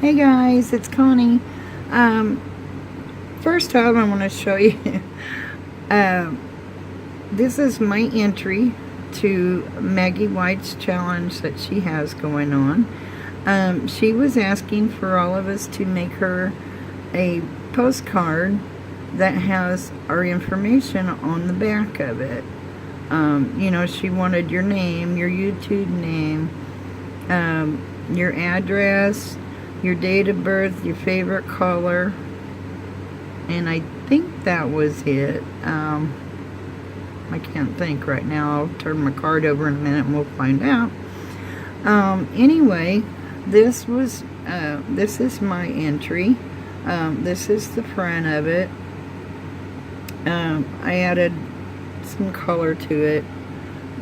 Hey guys, it's Connie. First off, I want to show you this is my entry to Maggie White's challenge that she has going on. She was asking for all of us to make her a postcard that has our information on the back of it. You know, she wanted your name, your YouTube name, your address, your date of birth, your favorite color, and I think that was it. I can't think right now. I'll turn my card over in a minute and we'll find out. Anyway, this is my entry. This is the front of it. I added some color to it,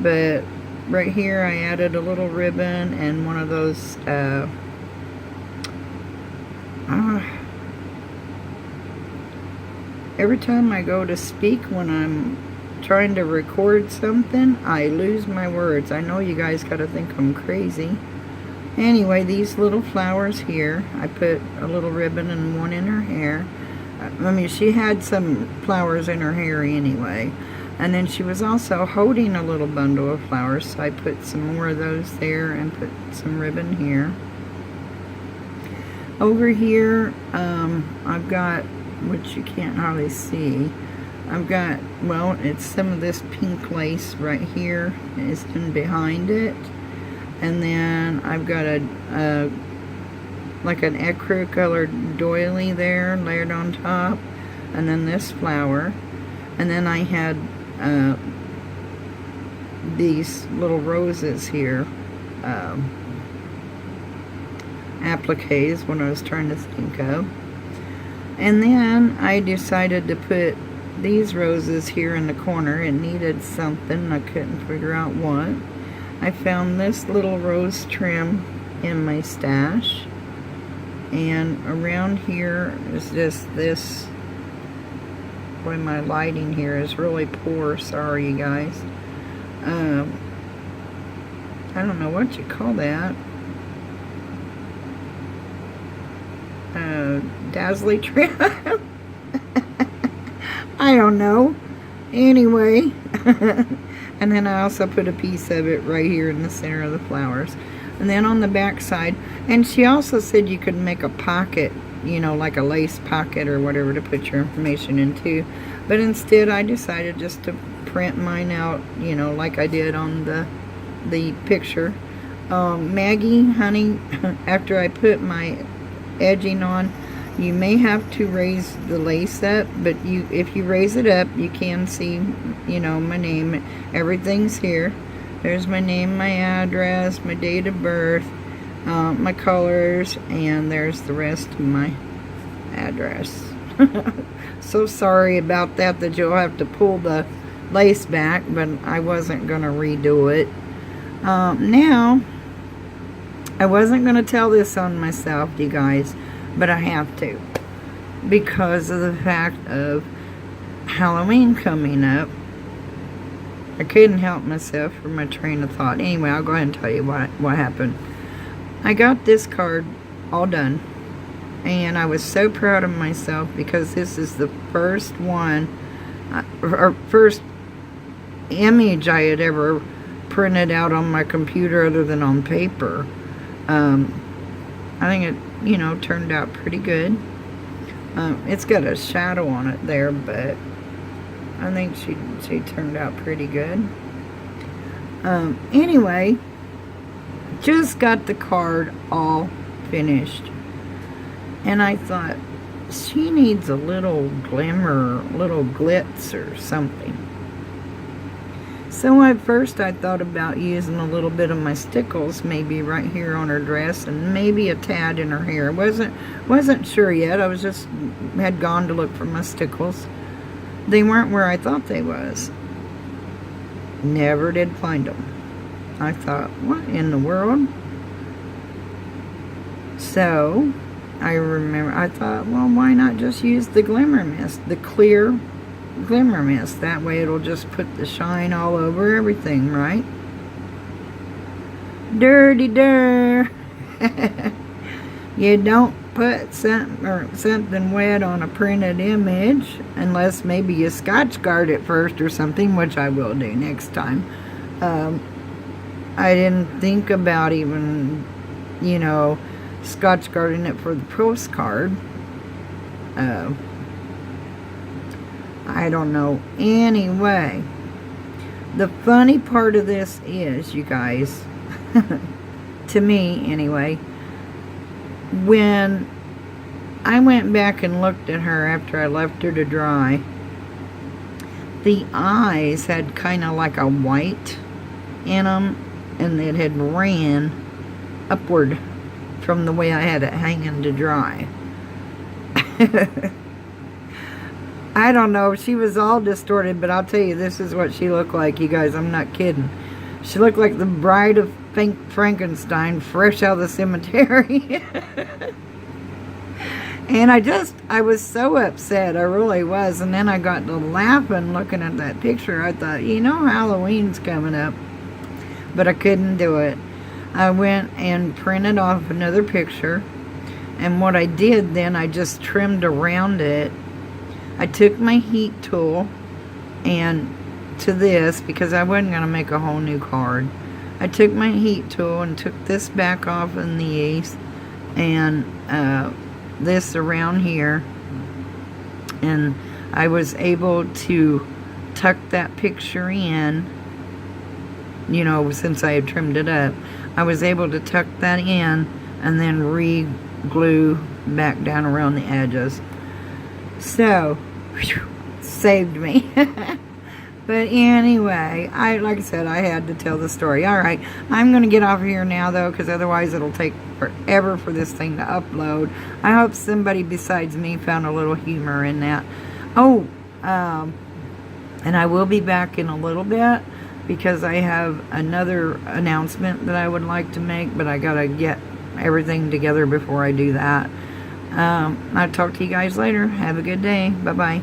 but right here I added a little ribbon and one of those every time I go to speak when I'm trying to record something, I lose my words. I know you guys gotta think I'm crazy. Anyway, these little flowers here, I put a little ribbon and one in her hair. I mean, she had some flowers in her hair anyway. And then she was also holding a little bundle of flowers, so I put some more of those there and put some ribbon here. Over here, I've got, which you can't hardly see, I've got, well, it's some of this pink lace right here is in behind it. And then I've got a like an ecru colored doily there layered on top. And then this flower. And then I had these little roses here. Appliques, what I was trying to think of. And then I decided to put these roses here in the corner. It needed something, I couldn't figure out what. I found this little rose trim in my stash, and around here is just this. Boy, my lighting here is really poor, sorry you guys. I don't know what you call that. Dazzly trim. I don't know. Anyway. And then I also put a piece of it right here in the center of the flowers. And then on the back side, and she also said you could make a pocket, you know, like a lace pocket or whatever to put your information into. But instead I decided just to print mine out, you know, like I did on the picture. Maggie, honey, after I put my edging on, you may have to raise the lace up, but if you raise it up, you can see, you know, my name. Everything's here. There's my name, my address, my date of birth, my colors, and there's the rest of my address. So sorry about that you'll have to pull the lace back, but I wasn't going to redo it. Now, I wasn't going to tell this on myself, you guys, but I have to, because of the fact of Halloween coming up. I couldn't help myself from my train of thought. Anyway, I'll go ahead and tell you what happened. I got this card all done, and I was so proud of myself because this is the first one, or first image I had ever printed out on my computer other than on paper. I think it, you know, turned out pretty good. It's got a shadow on it there, but I think she turned out pretty good. Anyway, just got the card all finished, and I thought she needs a little glimmer, little glitz or something. So at first I thought about using a little bit of my stickles, maybe right here on her dress, and maybe a tad in her hair. Wasn't sure yet. I was just had gone to look for my stickles. They weren't where I thought they was. Never did find them. I thought, what in the world? So I thought, well, why not just use the glimmer mist, the clear glimmer mist? That way it'll just put the shine all over everything, right? Dirty dir. You don't put something wet on a printed image unless maybe you scotch guard it first or something, which I will do next time. I didn't think about even, scotch guarding it for the postcard. I don't know. Anyway, the funny part of this is, you guys, to me anyway, when I went back and looked at her after I left her to dry, the eyes had kind of like a white in them, and it had ran upward from the way I had it hanging to dry. I don't know, she was all distorted, but I'll tell you, this is what she looked like, you guys. I'm not kidding. She looked like the bride of Frankenstein, fresh out of the cemetery. And I was so upset, I really was. And then I got to laughing looking at that picture. I thought, Halloween's coming up. But I couldn't do it. I went and printed off another picture. And what I did then, I just trimmed around it. I took my heat tool and to this, because I wasn't going to make a whole new card. I took my heat tool and took this back off in these and this around here, and I was able to tuck that picture in, since I had trimmed it up. I was able to tuck that in and then re-glue back down around the edges. So, whew, saved me. But anyway, like I said, I had to tell the story. Alright, I'm going to get off here now, though, because otherwise it'll take forever for this thing to upload. I hope somebody besides me found a little humor in that. Oh, and I will be back in a little bit, because I have another announcement that I would like to make, but I got to get everything together before I do that. I'll talk to you guys later. Have a good day. Bye-bye.